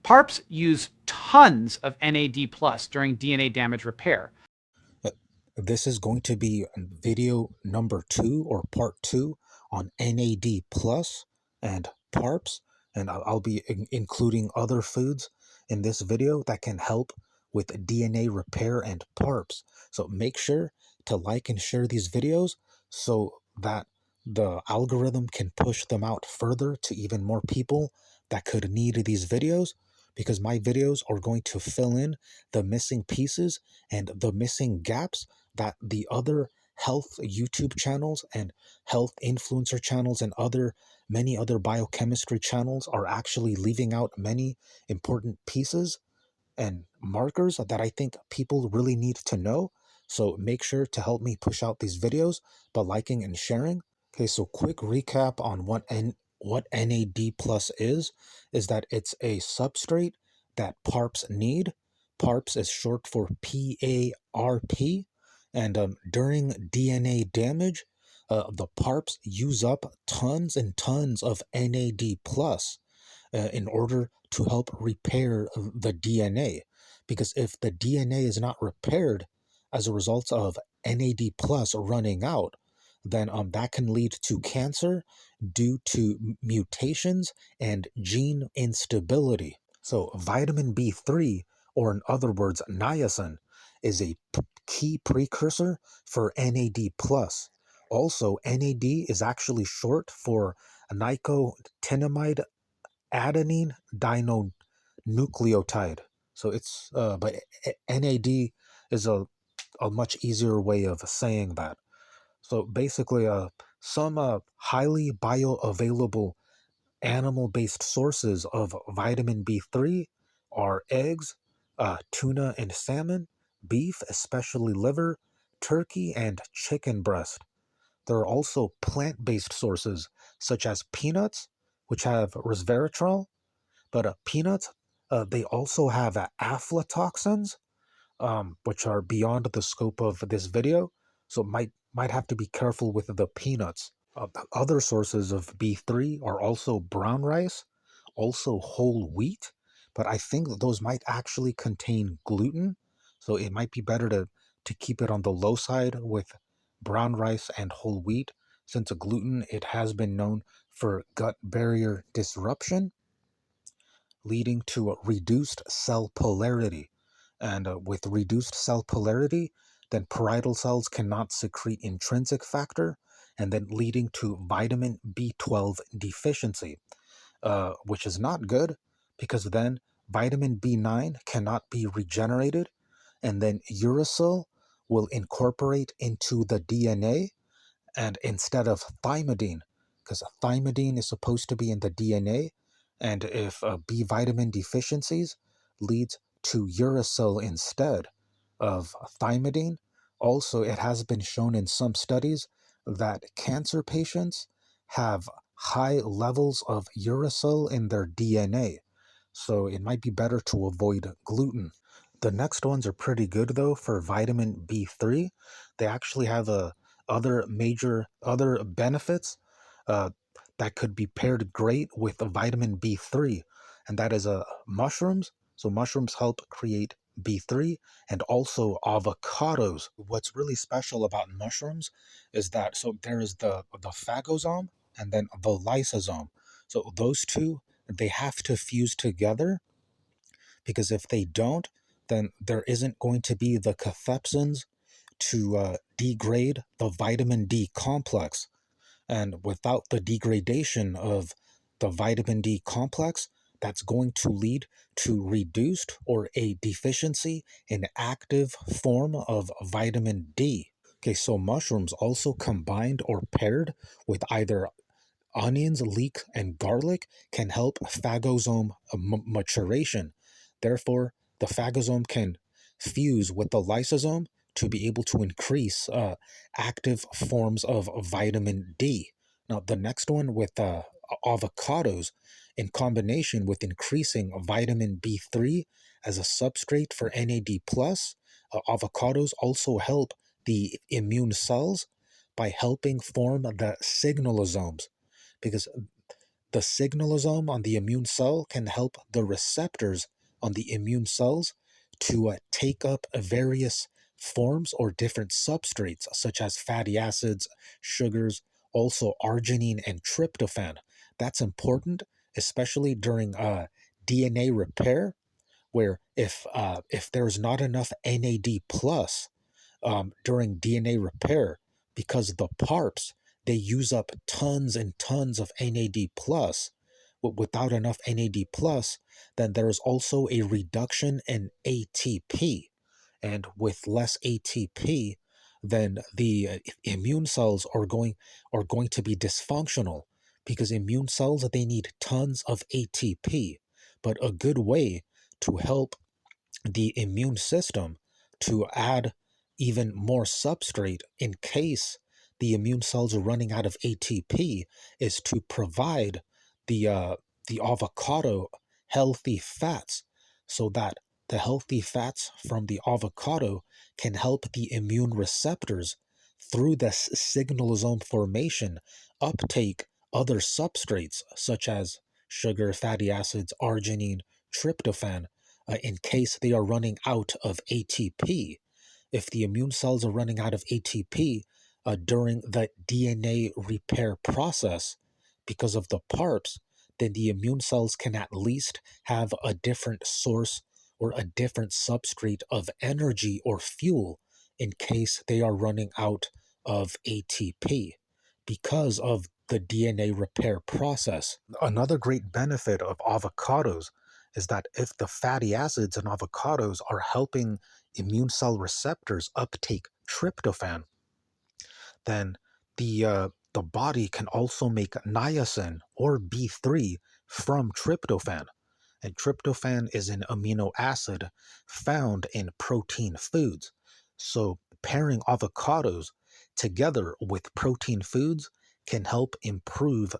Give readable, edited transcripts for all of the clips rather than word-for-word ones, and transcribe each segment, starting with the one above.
Parps use tons of NAD plus during DNA damage repair. Uh, This is going to be video number 2 or part 2 on NAD plus and PARPs, and I'll be including other foods in this video that can help with DNA repair and PARPs. So make sure to like and share these videos so that the algorithm can push them out further to even more people that could need these videos, because my videos are going to fill in the missing pieces and the missing gaps that the other health YouTube channels and health influencer channels and many other biochemistry channels are actually leaving out many important pieces and markers that I think people really need to know. So make sure to help me push out these videos by liking and sharing. Okay, so quick recap on what NAD plus is that it's a substrate that PARPs need. PARPs is short for PARP, and during DNA damage, the PARPs use up tons and tons of NAD plus in order to help repair the DNA. Because if the DNA is not repaired as a result of NAD plus running out, then that can lead to cancer due to mutations and gene instability. So vitamin B3, or in other words, niacin, is a key precursor for NAD plus. Also, NAD is actually short for nicotinamide adenine dinucleotide. So it's but NAD is a much easier way of saying that. So basically, some highly bioavailable animal-based sources of vitamin B3 are eggs, tuna and salmon, beef, especially liver, turkey, and chicken breast. There are also plant-based sources such as peanuts, which have resveratrol, but peanuts, they also have aflatoxins, which are beyond the scope of this video. So might have to be careful with the peanuts. Other sources of B3 are also brown rice, also whole wheat, but I think those might actually contain gluten. So it might be better to keep it on the low side with brown rice and whole wheat, since a gluten, it has been known for gut barrier disruption, leading to a reduced cell polarity. And with reduced cell polarity, then parietal cells cannot secrete intrinsic factor, and then leading to vitamin B12 deficiency, which is not good, because then vitamin B9 cannot be regenerated, and then uracil will incorporate into the DNA, and instead of thymidine, because thymidine is supposed to be in the DNA, and if B vitamin deficiencies leads to uracil instead of thymidine. Also, it has been shown in some studies that cancer patients have high levels of uracil in their DNA, so it might be better to avoid gluten. The next ones are pretty good though for vitamin B3. They actually have other benefits uh, that could be paired great with vitamin B3, and that is mushrooms. So mushrooms help create B3, and also avocados. What's really special about mushrooms is that so there is the phagosome and then the lysosome. So those two, they have to fuse together, because if they don't, then there isn't going to be the cathepsins to degrade the vitamin D complex. And without the degradation of the vitamin D complex, that's going to lead to reduced or a deficiency in active form of vitamin D. Okay, so mushrooms also combined or paired with either onions, leek, and garlic can help phagosome maturation. Therefore, the phagosome can fuse with the lysosome to be able to increase active forms of vitamin D. Now, the next one with avocados, in combination with increasing vitamin B3 as a substrate for NAD+, avocados also help the immune cells by helping form the signalosomes, because the signalosome on the immune cell can help the receptors on the immune cells to take up various forms or different substrates, such as fatty acids, sugars, also arginine and tryptophan. That's important, especially during DNA repair, where if there's not enough NAD plus during DNA repair, because the Parps, they use up tons and tons of NAD plus. Without enough NAD plus, then there's also a reduction in ATP, and with less ATP, then the immune cells are going to be dysfunctional, because immune cells, they need tons of ATP. But a good way to help the immune system to add even more substrate in case the immune cells are running out of ATP is to provide the avocado healthy fats, so that the healthy fats from the avocado can help the immune receptors through this signalosome formation uptake other substrates such as sugar, fatty acids, arginine, tryptophan, in case they are running out of ATP. If the immune cells are running out of ATP during the DNA repair process because of the Parps, then the immune cells can at least have a different source or a different substrate of energy or fuel in case they are running out of ATP because of the DNA repair process. Another great benefit of avocados is that if the fatty acids in avocados are helping immune cell receptors uptake tryptophan, then the body can also make niacin or B3 from tryptophan. And tryptophan is an amino acid found in protein foods. So pairing avocados together with protein foods can help improve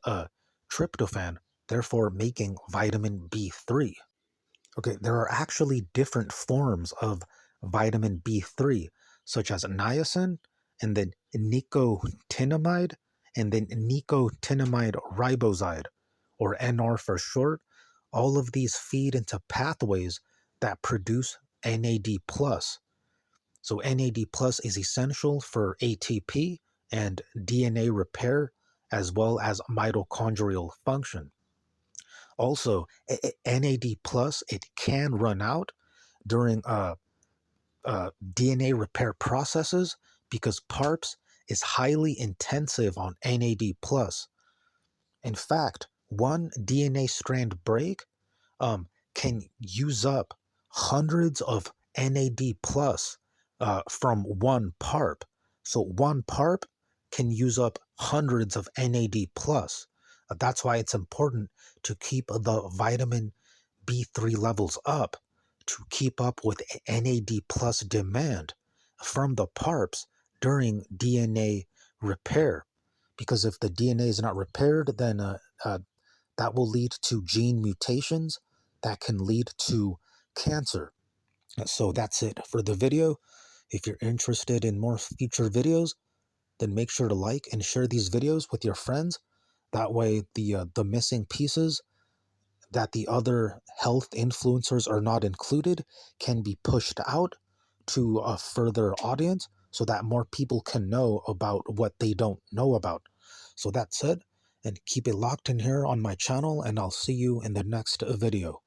tryptophan, therefore making vitamin B3. Okay, there are actually different forms of vitamin B3, such as niacin, and then nicotinamide, and then nicotinamide riboside, or NR for short. All of these feed into pathways that produce NAD+. So NAD+ is essential for ATP and DNA repair, as well as mitochondrial function. Also, NAD+, it can run out during DNA repair processes because Parps is highly intensive on NAD+. In fact, one DNA strand break can use up hundreds of NAD plus from one Parp. So one Parp can use up hundreds of NAD plus. That's why it's important to keep the vitamin B3 levels up, to keep up with NAD plus demand from the Parps during DNA repair. Because if the DNA is not repaired, then that will lead to gene mutations that can lead to cancer. So that's it for the video. If you're interested in more future videos, then make sure to like and share these videos with your friends. That way the missing pieces that the other health influencers are not included can be pushed out to a further audience so that more people can know about what they don't know about. So that's it, and keep it locked in here on my channel, and I'll see you in the next video.